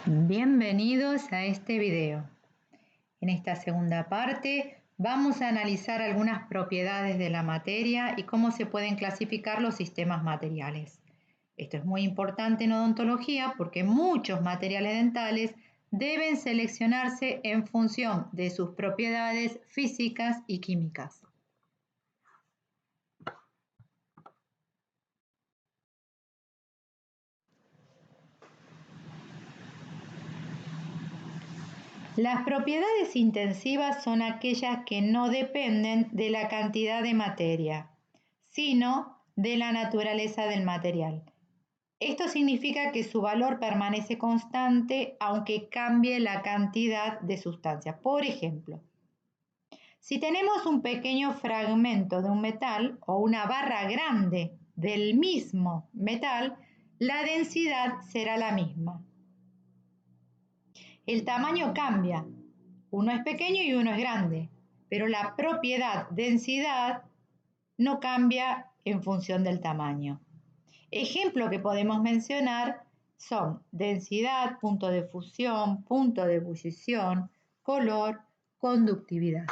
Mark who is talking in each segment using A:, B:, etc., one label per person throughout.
A: Bienvenidos a este video. En esta segunda parte vamos a analizar algunas propiedades de la materia y cómo se pueden clasificar los sistemas materiales. Esto es muy importante en odontología porque muchos materiales dentales deben seleccionarse en función de sus propiedades físicas y químicas. Las propiedades intensivas son aquellas que no dependen de la cantidad de materia, sino de la naturaleza del material. Esto significa que su valor permanece constante aunque cambie la cantidad de sustancia. Por ejemplo, si tenemos un pequeño fragmento de un metal o una barra grande del mismo metal, la densidad será la misma. El tamaño cambia, uno es pequeño y uno es grande, pero la propiedad densidad no cambia en función del tamaño. Ejemplos que podemos mencionar son densidad, punto de fusión, punto de ebullición, color, conductividad.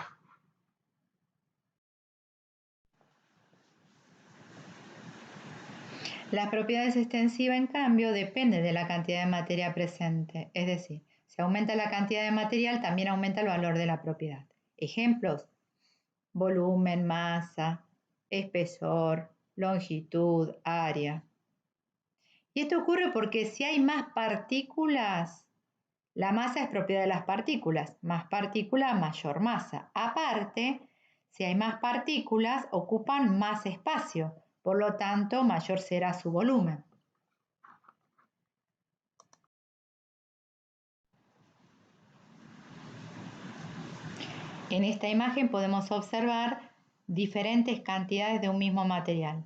A: Las propiedades extensivas, en cambio, dependen de la cantidad de materia presente, es decir, si aumenta la cantidad de material, también aumenta el valor de la propiedad. Ejemplos: volumen, masa, espesor, longitud, área. Y esto ocurre porque si hay más partículas, la masa es propiedad de las partículas. Más partículas, mayor masa. Aparte, si hay más partículas, ocupan más espacio. Por lo tanto, mayor será su volumen. En esta imagen podemos observar diferentes cantidades de un mismo material.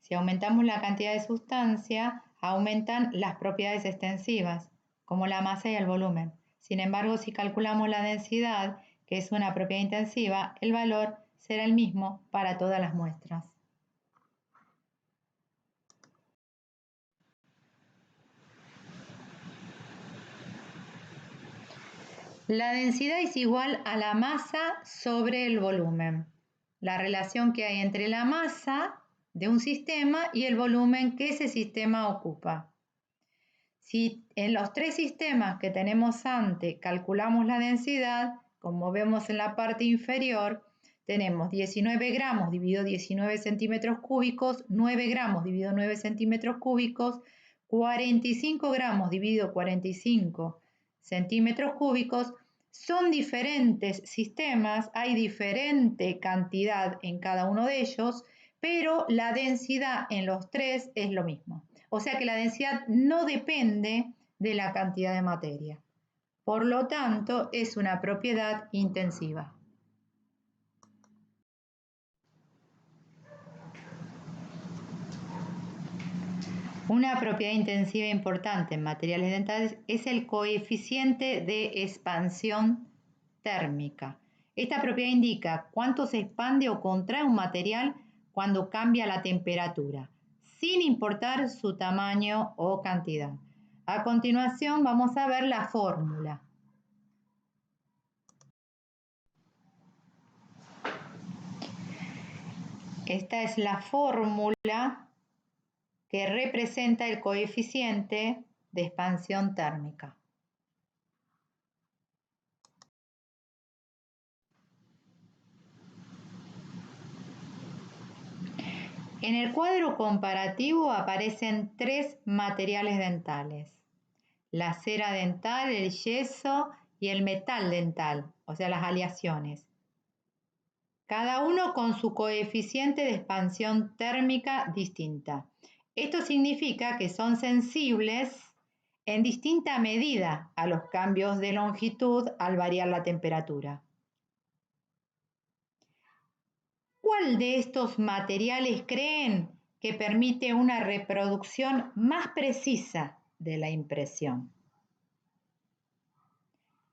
A: Si aumentamos la cantidad de sustancia, aumentan las propiedades extensivas, como la masa y el volumen. Sin embargo, si calculamos la densidad, que es una propiedad intensiva, el valor será el mismo para todas las muestras. La densidad es igual a la masa sobre el volumen. La relación que hay entre la masa de un sistema y el volumen que ese sistema ocupa. Si en los tres sistemas que tenemos antes calculamos la densidad, como vemos en la parte inferior, tenemos 19 gramos dividido 19 centímetros cúbicos, 9 gramos dividido 9 centímetros cúbicos, 45 gramos dividido 45 centímetros cúbicos. Son diferentes sistemas, hay diferente cantidad en cada uno de ellos, pero la densidad en los tres es lo mismo. O sea que la densidad no depende de la cantidad de materia. Por lo tanto, es una propiedad intensiva. Una propiedad intensiva importante en materiales dentales es el coeficiente de expansión térmica. Esta propiedad indica cuánto se expande o contrae un material cuando cambia la temperatura, sin importar su tamaño o cantidad. A continuación vamos a ver la fórmula. Esta es la fórmula que representa el coeficiente de expansión térmica. En el cuadro comparativo aparecen tres materiales dentales: la cera dental, el yeso y el metal dental, o sea, las aleaciones. Cada uno con su coeficiente de expansión térmica distinta. Esto significa que son sensibles en distinta medida a los cambios de longitud al variar la temperatura. ¿Cuál de estos materiales creen que permite una reproducción más precisa de la impresión?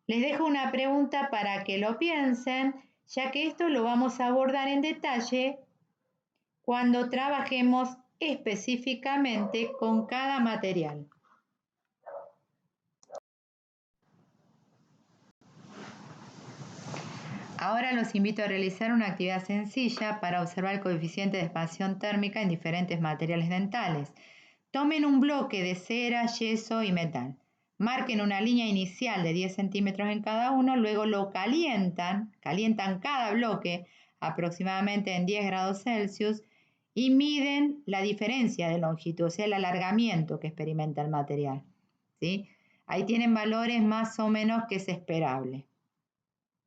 A: Les dejo una pregunta para que lo piensen, ya que esto lo vamos a abordar en detalle cuando trabajemos específicamente con cada material. Ahora los invito a realizar una actividad sencilla para observar el coeficiente de expansión térmica en diferentes materiales dentales. Tomen un bloque de cera, yeso y metal. Marquen una línea inicial de 10 centímetros en cada uno, luego lo calientan cada bloque aproximadamente en 10 grados Celsius y miden la diferencia de longitud, o sea, el alargamiento que experimenta el material, ¿sí? Ahí tienen valores más o menos que es esperable,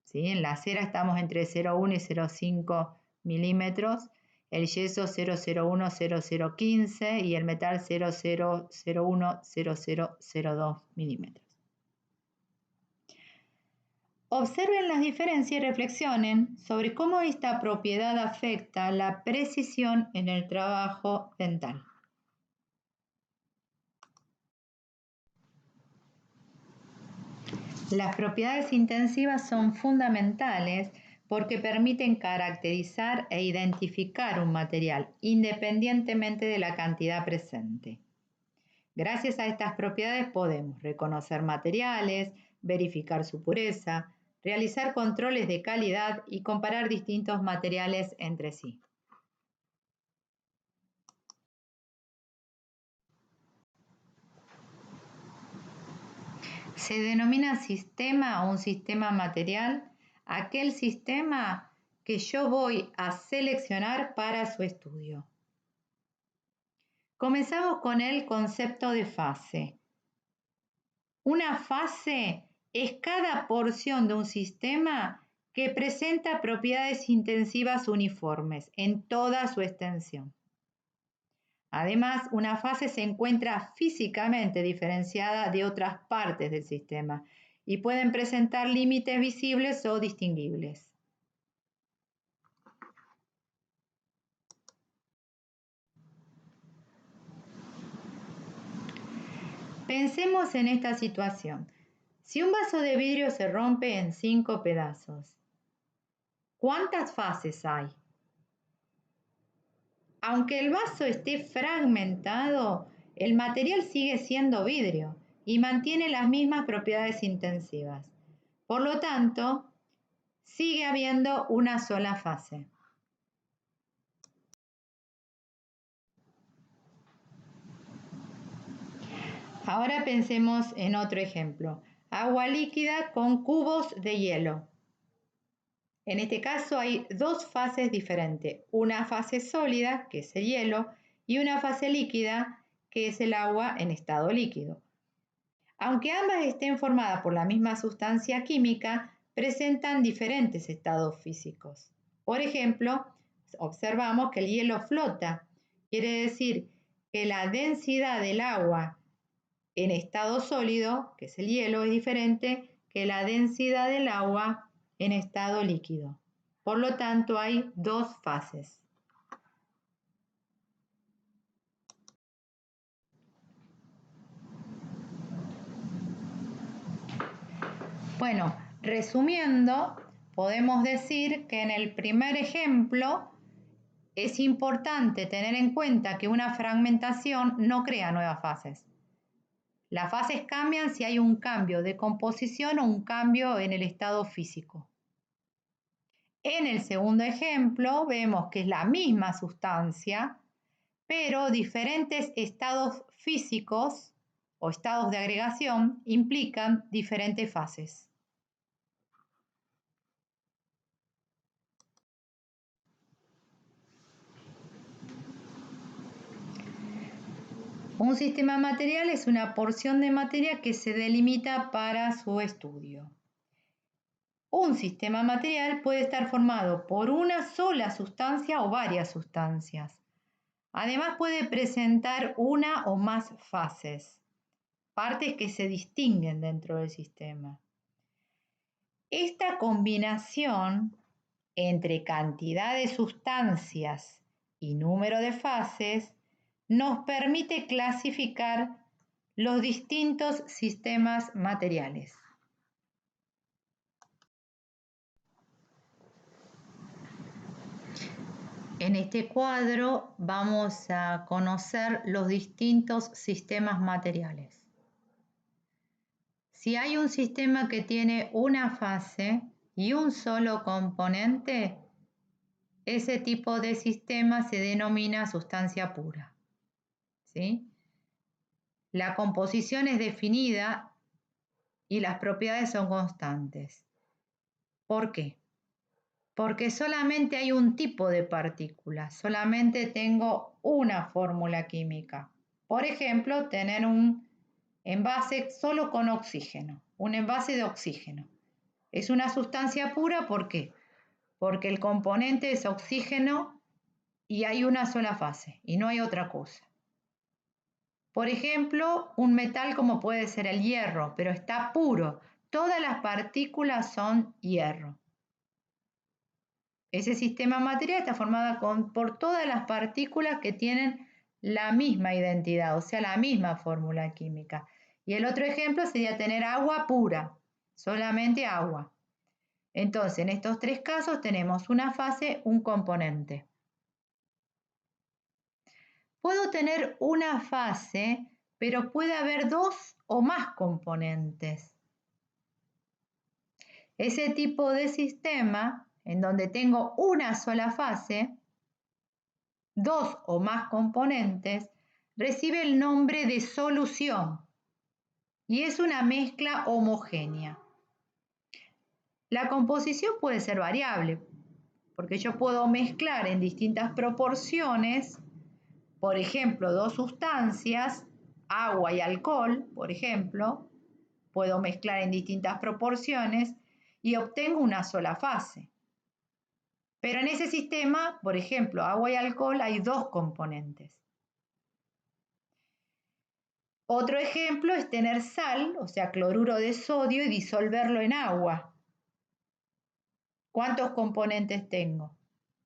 A: ¿sí? En la cera estamos entre 0,1 y 0,5 milímetros, el yeso 0,01, 0,015 y el metal 0,001, 0,002 milímetros. Observen las diferencias y reflexionen sobre cómo esta propiedad afecta la precisión en el trabajo dental. Las propiedades intensivas son fundamentales porque permiten caracterizar e identificar un material independientemente de la cantidad presente. Gracias a estas propiedades podemos reconocer materiales, verificar su pureza, realizar controles de calidad y comparar distintos materiales entre sí. Se denomina sistema o un sistema material aquel sistema que yo voy a seleccionar para su estudio. Comenzamos con el concepto de fase. Una fase es cada porción de un sistema que presenta propiedades intensivas uniformes en toda su extensión. Además, una fase se encuentra físicamente diferenciada de otras partes del sistema y pueden presentar límites visibles o distinguibles. Pensemos en esta situación. Si un vaso de vidrio se rompe en 5 pedazos, ¿cuántas fases hay? Aunque el vaso esté fragmentado, el material sigue siendo vidrio y mantiene las mismas propiedades intensivas. Por lo tanto, sigue habiendo una sola fase. Ahora pensemos en otro ejemplo. Agua líquida con cubos de hielo. En este caso hay dos fases diferentes. Una fase sólida, que es el hielo, y una fase líquida, que es el agua en estado líquido. Aunque ambas estén formadas por la misma sustancia química, presentan diferentes estados físicos. Por ejemplo, observamos que el hielo flota. Quiere decir que la densidad del agua en estado sólido, que es el hielo, es diferente que la densidad del agua en estado líquido. Por lo tanto, hay dos fases. Bueno, resumiendo, podemos decir que en el primer ejemplo es importante tener en cuenta que una fragmentación no crea nuevas fases. Las fases cambian si hay un cambio de composición o un cambio en el estado físico. En el segundo ejemplo vemos que es la misma sustancia, pero diferentes estados físicos o estados de agregación implican diferentes fases. Un sistema material es una porción de materia que se delimita para su estudio. Un sistema material puede estar formado por una sola sustancia o varias sustancias. Además puede presentar una o más fases, partes que se distinguen dentro del sistema. Esta combinación entre cantidad de sustancias y número de fases nos permite clasificar los distintos sistemas materiales. En este cuadro vamos a conocer los distintos sistemas materiales. Si hay un sistema que tiene una fase y un solo componente, ese tipo de sistema se denomina sustancia pura, ¿sí? La composición es definida y las propiedades son constantes. ¿Por qué? Porque solamente hay un tipo de partícula, solamente tengo una fórmula química. Por ejemplo, tener un envase solo con oxígeno, un envase de oxígeno. Es una sustancia pura, ¿por qué? Porque el componente es oxígeno y hay una sola fase y no hay otra cosa. Por ejemplo, un metal como puede ser el hierro, pero está puro. Todas las partículas son hierro. Ese sistema material está formado por todas las partículas que tienen la misma identidad, o sea, la misma fórmula química. Y el otro ejemplo sería tener agua pura, solamente agua. Entonces, en estos tres casos tenemos una fase, un componente. Puedo tener una fase, pero puede haber dos o más componentes. Ese tipo de sistema, en donde tengo una sola fase, dos o más componentes, recibe el nombre de solución y es una mezcla homogénea. La composición puede ser variable, porque yo puedo mezclar en distintas proporciones, por ejemplo, dos sustancias, agua y alcohol, por ejemplo, puedo mezclar en distintas proporciones y obtengo una sola fase. Pero en ese sistema, por ejemplo, agua y alcohol, hay dos componentes. Otro ejemplo es tener sal, o sea, cloruro de sodio, y disolverlo en agua. ¿Cuántos componentes tengo?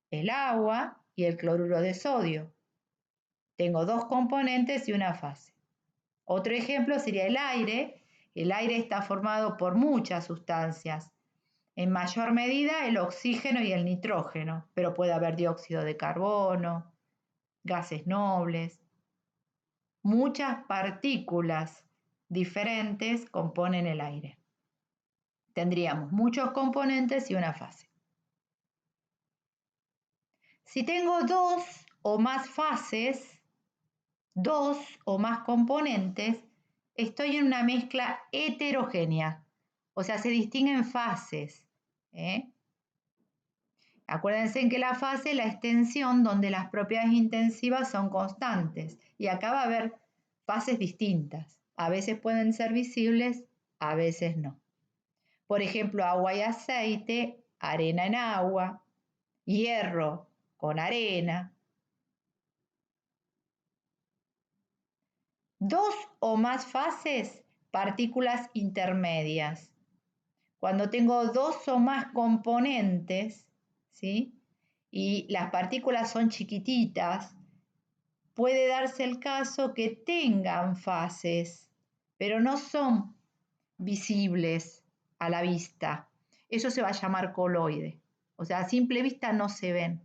A: El agua y el cloruro de sodio. Tengo dos componentes y una fase. Otro ejemplo sería el aire. El aire está formado por muchas sustancias. En mayor medida el oxígeno y el nitrógeno, pero puede haber dióxido de carbono, gases nobles. Muchas partículas diferentes componen el aire. Tendríamos muchos componentes y una fase. Si tengo dos o más fases, dos o más componentes, estoy en una mezcla heterogénea, o sea, se distinguen fases. Acuérdense en que la fase es la extensión donde las propiedades intensivas son constantes y acá va a haber fases distintas. A veces pueden ser visibles, a veces no. Por ejemplo, agua y aceite, arena en agua, hierro con arena. Dos o más fases, partículas intermedias. Cuando tengo dos o más componentes, ¿sí? Y las partículas son chiquititas, puede darse el caso que tengan fases, pero no son visibles a la vista. Eso se va a llamar coloide. O sea, a simple vista no se ven.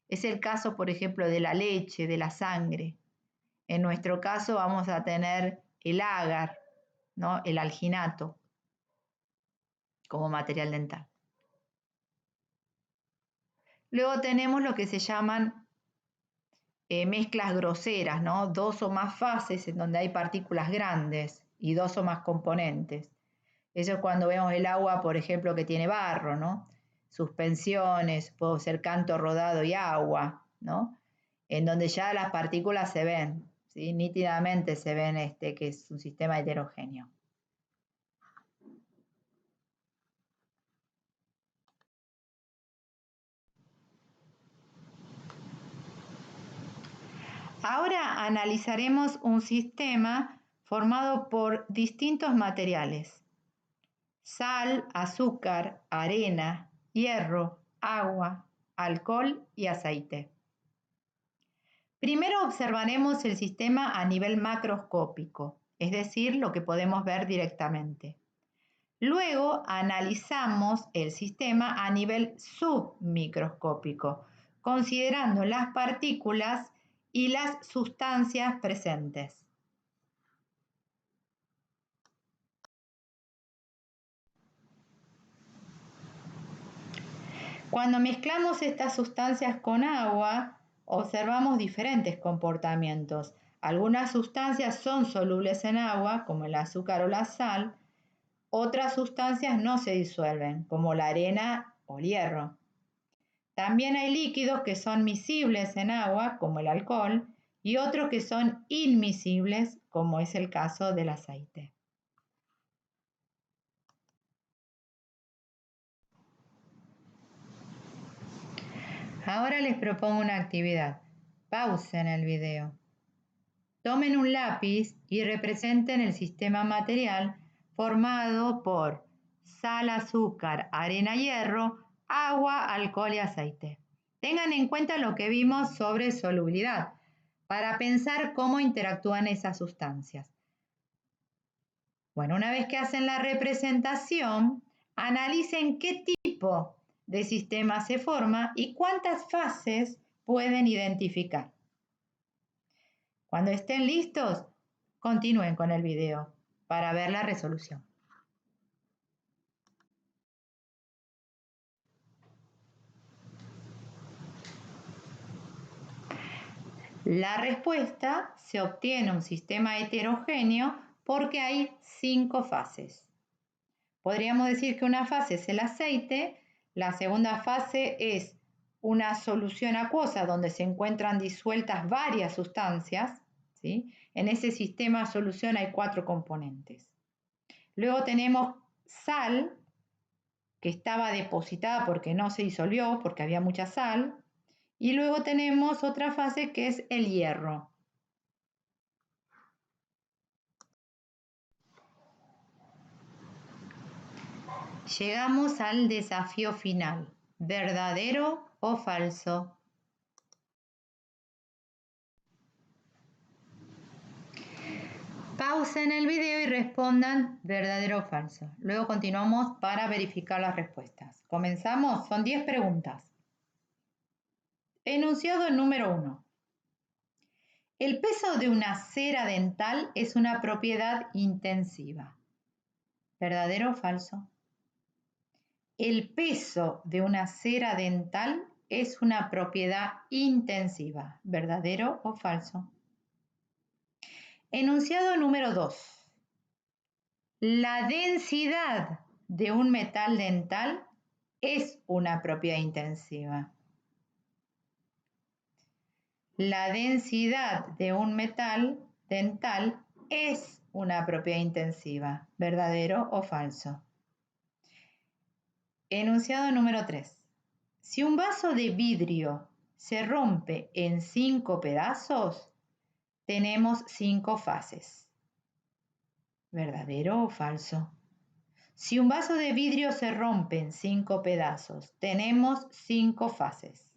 A: Es el caso, por ejemplo, de la leche, de la sangre. En nuestro caso vamos a tener el agar, ¿no? El alginato, como material dental. Luego tenemos lo que se llaman mezclas groseras, ¿no? Dos o más fases en donde hay partículas grandes y dos o más componentes. Eso es cuando vemos el agua, por ejemplo, que tiene barro, ¿no? Suspensiones, puede ser canto rodado y agua, ¿no? En donde ya las partículas se ven, ¿sí? Nítidamente se ven que es un sistema heterogéneo. Ahora analizaremos un sistema formado por distintos materiales: sal, azúcar, arena, hierro, agua, alcohol y aceite. Primero observaremos el sistema a nivel macroscópico, es decir, lo que podemos ver directamente. Luego analizamos el sistema a nivel submicroscópico, considerando las partículas y las sustancias presentes. Cuando mezclamos estas sustancias con agua, observamos diferentes comportamientos. Algunas sustancias son solubles en agua, como el azúcar o la sal. Otras sustancias no se disuelven, como la arena o el hierro. También hay líquidos que son miscibles en agua, como el alcohol, y otros que son inmiscibles, como es el caso del aceite. Ahora les propongo una actividad. Pausen el video. Tomen un lápiz y representen el sistema material formado por sal, azúcar, arena, hierro, agua, alcohol y aceite. Tengan en cuenta lo que vimos sobre solubilidad para pensar cómo interactúan esas sustancias. Bueno, una vez que hacen la representación, analicen qué tipo de sistema se forma y cuántas fases pueden identificar. Cuando estén listos, continúen con el video para ver la resolución. La respuesta se obtiene un sistema heterogéneo porque hay 5 fases. Podríamos decir que una fase es el aceite, la segunda fase es una solución acuosa donde se encuentran disueltas varias sustancias, ¿sí? En ese sistema solución hay 4 componentes. Luego tenemos sal, que estaba depositada porque no se disolvió, porque había mucha sal. Y luego tenemos otra fase que es el hierro. Llegamos al desafío final. ¿Verdadero o falso? Pausen el video y respondan verdadero o falso. Luego continuamos para verificar las respuestas. Comenzamos, son 10 preguntas. Enunciado número 1. El peso de una cera dental es una propiedad intensiva. ¿Verdadero o falso? El peso de una cera dental es una propiedad intensiva. ¿Verdadero o falso? Enunciado número 2. La densidad de un metal dental es una propiedad intensiva. La densidad de un metal dental es una propiedad intensiva. ¿Verdadero o falso? Enunciado número 3. Si un vaso de vidrio se rompe en 5 pedazos, tenemos 5 fases. ¿Verdadero o falso? Si un vaso de vidrio se rompe en 5 pedazos, tenemos 5 fases.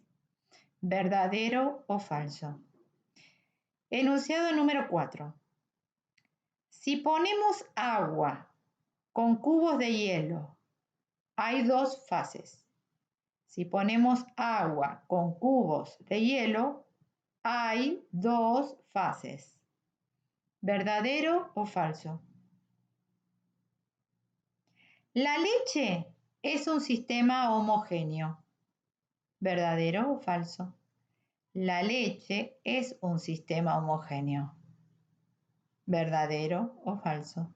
A: ¿Verdadero o falso? Enunciado número 4. Si ponemos agua con cubos de hielo, hay 2 fases. Si ponemos agua con cubos de hielo, hay 2 fases. ¿Verdadero o falso? La leche es un sistema homogéneo. ¿Verdadero o falso? La leche es un sistema homogéneo. ¿Verdadero o falso?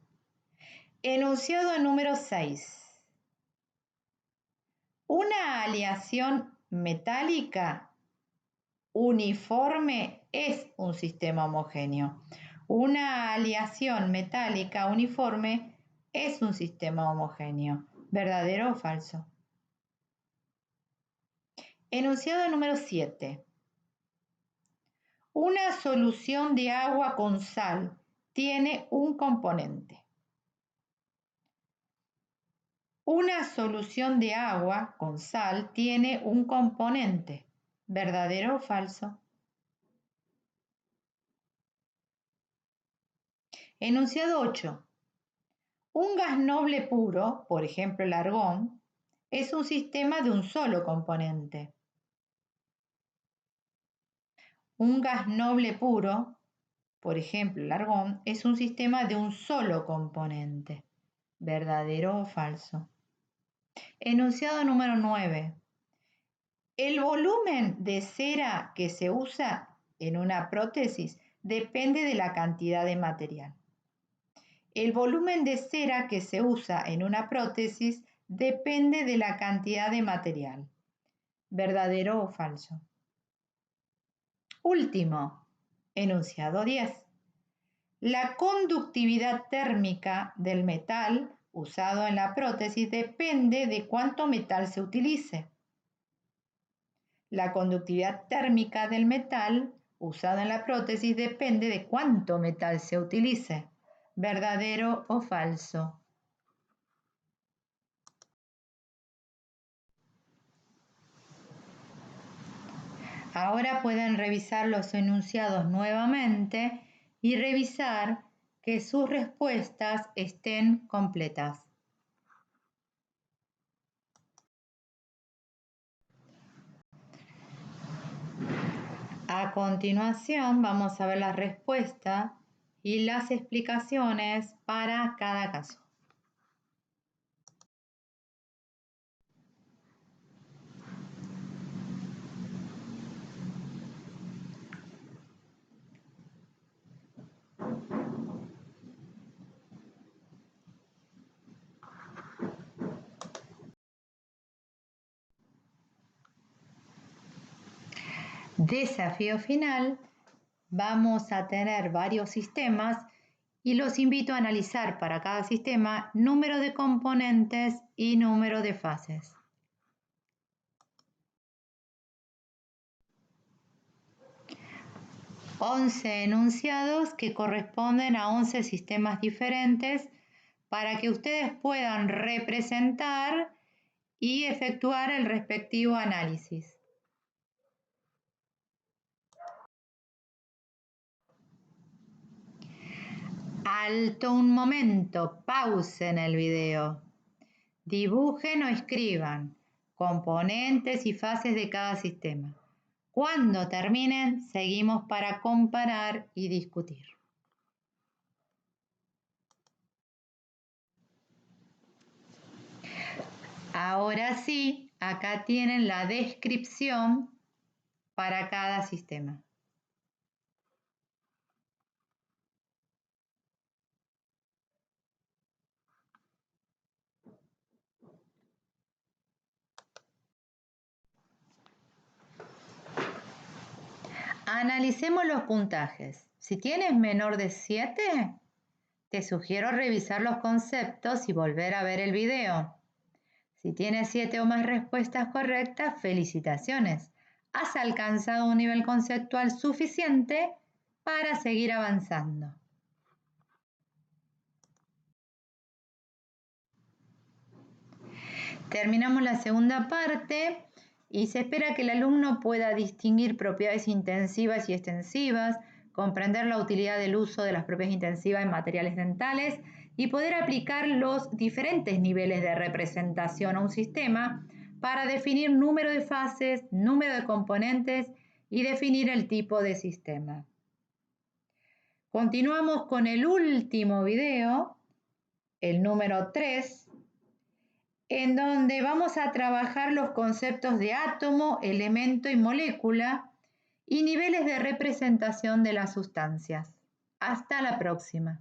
A: Enunciado número 6. Una aleación metálica uniforme es un sistema homogéneo. Una aleación metálica uniforme es un sistema homogéneo. ¿Verdadero o falso? Enunciado número 7. Una solución de agua con sal tiene un componente. Una solución de agua con sal tiene un componente. ¿Verdadero o falso? Enunciado 8. Un gas noble puro, por ejemplo el argón, es un sistema de un solo componente. Un gas noble puro, por ejemplo el argón, es un sistema de un solo componente. ¿Verdadero o falso? Enunciado número 9. El volumen de cera que se usa en una prótesis depende de la cantidad de material. El volumen de cera que se usa en una prótesis depende de la cantidad de material. ¿Verdadero o falso? Último, enunciado 10. La conductividad térmica del metal usado en la prótesis depende de cuánto metal se utilice. La conductividad térmica del metal usado en la prótesis depende de cuánto metal se utilice. ¿Verdadero o falso? Ahora pueden revisar los enunciados nuevamente y revisar que sus respuestas estén completas. A continuación vamos a ver la respuesta y las explicaciones para cada caso. Desafío final. Vamos a tener varios sistemas y los invito a analizar para cada sistema número de componentes y número de fases. Once enunciados que corresponden a 11 sistemas diferentes para que ustedes puedan representar y efectuar el respectivo análisis. Alto un momento, pausen el video. Dibujen o escriban componentes y fases de cada sistema. Cuando terminen, seguimos para comparar y discutir. Ahora sí, acá tienen la descripción para cada sistema. Analicemos los puntajes. Si tienes menor de 7, te sugiero revisar los conceptos y volver a ver el video. Si tienes 7 o más respuestas correctas, felicitaciones. Has alcanzado un nivel conceptual suficiente para seguir avanzando. Terminamos la segunda parte y se espera que el alumno pueda distinguir propiedades intensivas y extensivas, comprender la utilidad del uso de las propiedades intensivas en materiales dentales y poder aplicar los diferentes niveles de representación a un sistema para definir número de fases, número de componentes y definir el tipo de sistema. Continuamos con el último video, el número 3, en donde vamos a trabajar los conceptos de átomo, elemento y molécula y niveles de representación de las sustancias. Hasta la próxima.